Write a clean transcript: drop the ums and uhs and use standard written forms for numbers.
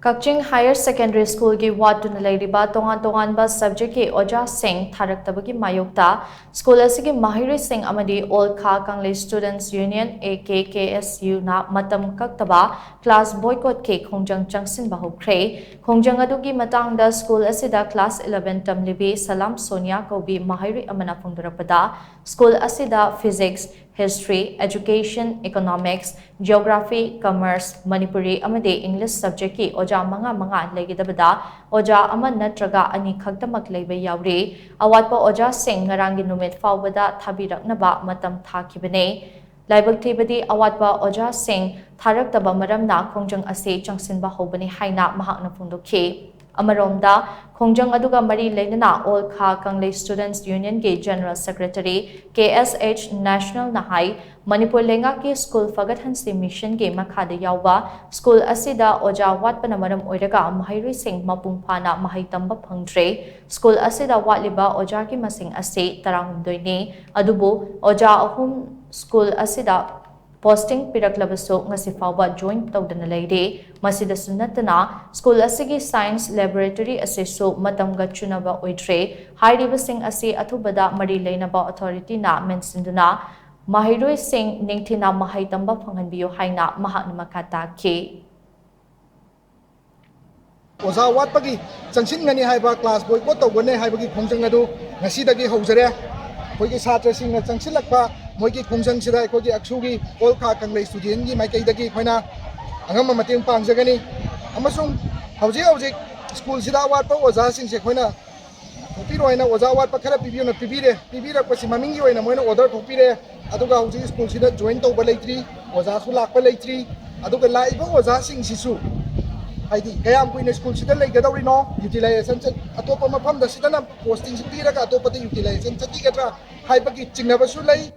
Kakching Higher Secondary School ki wattuna leiriba tongan-tonganba subject ki oja shing tharaktabagi maiyokta school asigi maheiroi sing amadi Kanglei Students Union AK-KSU na Matam Kaktaba Class Boycott ki Khongjang changshinba Houkhre Khongjang adugi matangda school asida Class 11 tamlibi Salam Sonia Kobi maheiroi amana phongdurapada school asida physics History, Education, Economics, Geography, Commerce, Manipuri, amadi English subject ki oja mga legidabada oja ama natraga ani khagdamak leiba yauri awatpa oja sing ngarangi numit fawbada thabiraknaba matam thakibane laibak thibadi awatpa oja sing tharaktaba maramna khongjang ase changshinba hobani haina mahakna phungdokhi Amaromda, Khongjang aduga mari leina Olkha Kanglei Students Union ke General Secretary KSH National Nahai Manipur Lenga ke School Fagathansi Mission ke Makhada Yauba School Asida Oja Watpana Maram Oiraga Maheiroi Singh Mapungphana Mahaitamba Phangtre School Asida Watliba Oja ki Masing Ase Tarahumdoine Adubu Oja Ahum School Asida Posting Piraklabaso ngasi fawba join tawdana leide masida sunnatana school asigi science laboratory aseso matamga chunaba oitre hairiba sing ase athubada mari leinaba authority na mensinduna maheiroi sing ningthina mahaitamba phanghanbiyo haina mahakna makata ke Oza watpagi changshin ngani haiba class boycott tawgone haibagi khongjang adu ngasidagi houjare koigi satra singna changsilakpa moigi khongjang sida koigi aksugi Olkha Kanglei student gi maikaidagi khoina angam mateng pangjagani amasung hauji school sida watpa oza singse khoina thopiroina oza watpa khara pibiyona pibira pasi mamingi oina moina order thopire aduga hauji school sida join tawba leitri oza su lakpa leitri aduga laiba oza singsisu haidi kayam kuina school sida leigadauri no utilization atopa mafam da sida na posting sipira ka atopa da utilization chati gatra haibagi chingnaba su lei